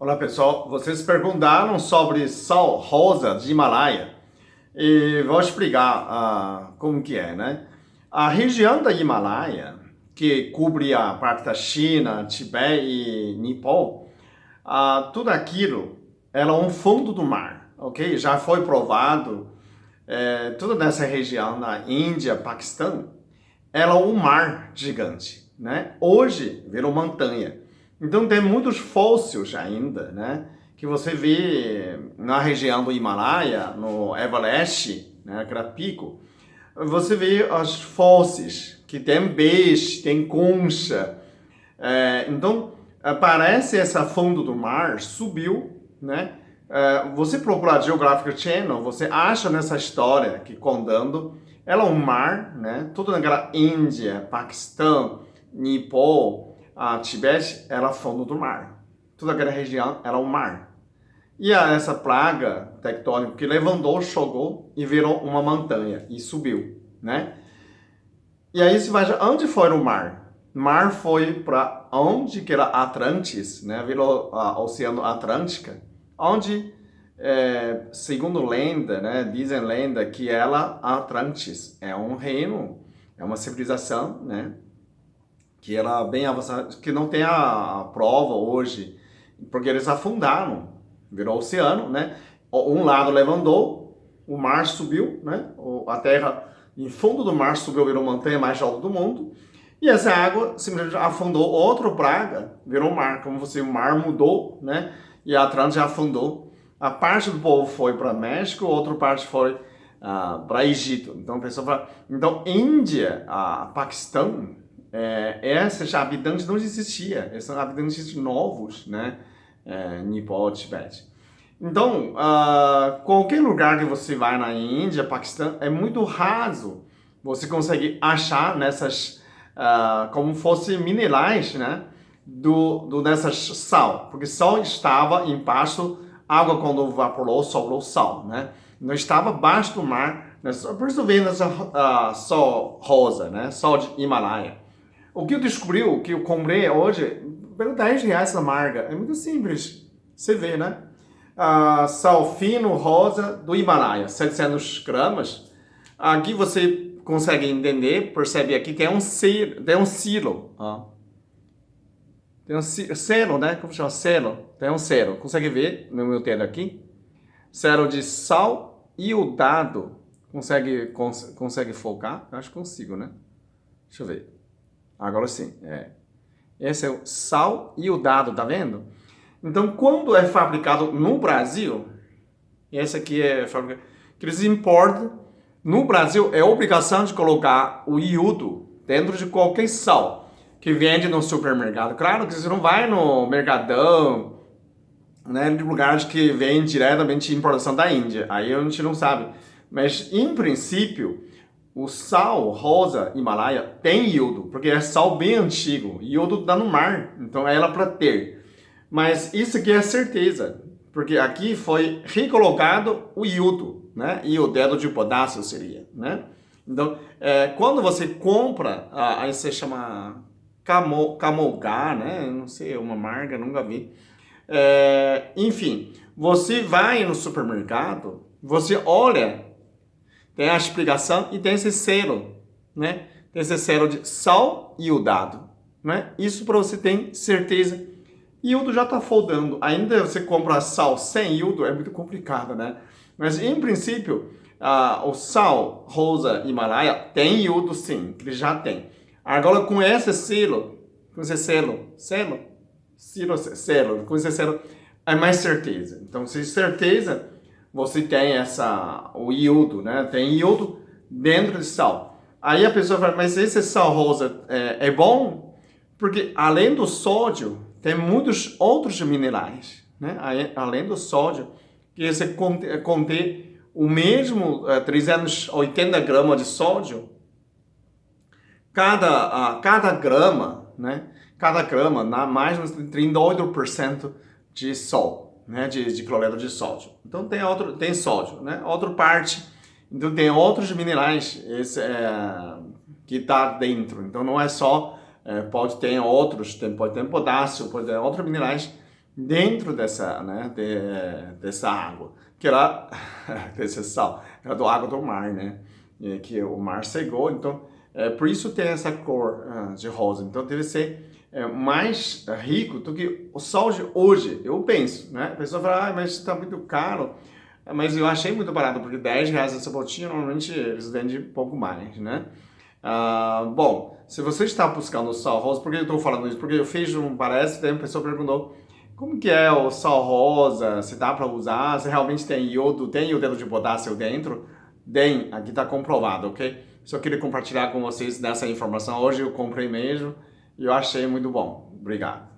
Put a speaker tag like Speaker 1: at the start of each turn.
Speaker 1: Olá pessoal, vocês perguntaram sobre sal rosa de Himalaia e vou explicar como que é, né? A região da Himalaia, que cobre a parte da China, Tibete e Nepal, tudo aquilo era um fundo do mar, ok? Já foi provado, tudo nessa região, na Índia, Paquistão, era um mar gigante, né? Hoje virou montanha. Então tem muitos fósseis ainda, né? Que você vê na região do Himalaia, no Everest, né? Aquele pico. Você vê os fósseis, que tem peixe, tem concha. Então, parece essa fundo do mar subiu, né? Você procurar Geographic Channel, você acha nessa história que contando, ela é um mar, né? Tudo naquela Índia, Paquistão, Nepal, Tibete, era fundo do mar. Toda aquela região era um mar. E essa praga tectônica que levantou, jogou e virou uma montanha e subiu, né? E aí você vai, onde foi o mar? O mar foi para onde que era Atlantis, né? Virou Oceano Atlântico, onde, segundo lenda, né? Dizem lenda que ela, Atlantis, é um reino, é uma civilização, né? Que era bem avançada, que não tem a prova hoje, porque eles afundaram, virou oceano, né? Um lado levantou, o mar subiu, né? A terra em fundo do mar subiu, virou a montanha mais alta do mundo, e essa água simplesmente afundou outro praga, virou mar, como se o mar mudou, né? E a Atlântida afundou. A parte do povo foi para México, a outra parte foi para Egito. Então, a pessoa fala, então Índia, Paquistão, esses habitantes não existiam, esses são habitantes novos, né? Nepal, Tibete. Então, qualquer lugar que você vai na Índia, Paquistão, é muito raso. Você consegue achar nessas, como fosse minerais, né? Dessas sal, porque sal estava embaixo, água quando evaporou, sobrou sal, né? Não estava abaixo do mar, né? Por isso vem essa sal rosa, né? Sal de Himalaia. O que eu descobri, o que eu comprei hoje, pelo R$ 10 na marca, é muito simples. Você vê, né? Sal fino rosa do Himalaia, 700 gramas. Aqui você consegue entender, percebe aqui, tem um selo. Tem um selo, né? Como chama? Selo. Tem um selo. Consegue ver no meu dedo aqui? Selo de sal iodado. Consegue focar? Eu acho que consigo, né? Deixa eu ver. Agora sim, Esse é o sal iodado, tá vendo? Então, quando é fabricado no Brasil, esse aqui é fabricado, que eles importam, no Brasil é obrigação de colocar o iodo dentro de qualquer sal que vende no supermercado. Claro que você não vai no Mercadão, né, de lugares que vem diretamente de importação da Índia. Aí a gente não sabe. Mas, em princípio, o sal rosa Himalaia tem iodo, porque é sal bem antigo. Iodo dá no mar, então é ela para ter. Mas isso aqui é certeza, porque aqui foi recolocado o iodo, né? Iodeto de potássio seria, né? Então, quando você compra, aí você chama Camolgar, né? Não sei, uma marca, nunca vi. Enfim, você vai no supermercado, você olha, tem a explicação e tem esse selo, né? Tem esse selo de sal iodado, né? Isso para você ter certeza. Iodo já está faltando. Ainda você compra sal sem iodo é muito complicado, né? Mas em princípio, o sal rosa Himalaia tem iodo sim, ele já tem. Agora com esse selo, com esse selo, com esse selo é mais certeza. Então, se certeza você tem o iodo, né? Tem iodo dentro de sal. Aí a pessoa fala, mas esse sal rosa é bom? Porque além do sódio, tem muitos outros minerais, né? Além do sódio, que você contém o mesmo 380 gramas de sódio, cada grama, né? Cada grama dá mais de 38% de sal, né? De cloreto de sódio. Então tem sódio, né? Outra parte, então tem outros minerais que está dentro. Então não é só pode ter outros, pode ter potássio, pode ter outros minerais dentro dessa, né, dessa água, que ela, desse sal, ela é do água do mar, né, que o mar cegou, então, por isso tem essa cor de rosa, então deve ser mais rico do que o sal de hoje, eu penso, né, a pessoa fala, ah, mas está muito caro, mas eu achei muito barato, porque R$ 10 essa botinha, normalmente eles vendem um pouco mais, né, bom, se você está buscando o sal rosa, por que eu estou falando isso? Porque eu fiz parece, tem uma pessoa perguntou como que é o sal rosa, se dá para usar, se realmente tem iodo de potássio dentro? Tem, aqui está comprovado, ok? Só queria compartilhar com vocês dessa informação. Hoje eu comprei mesmo e eu achei muito bom. Obrigado.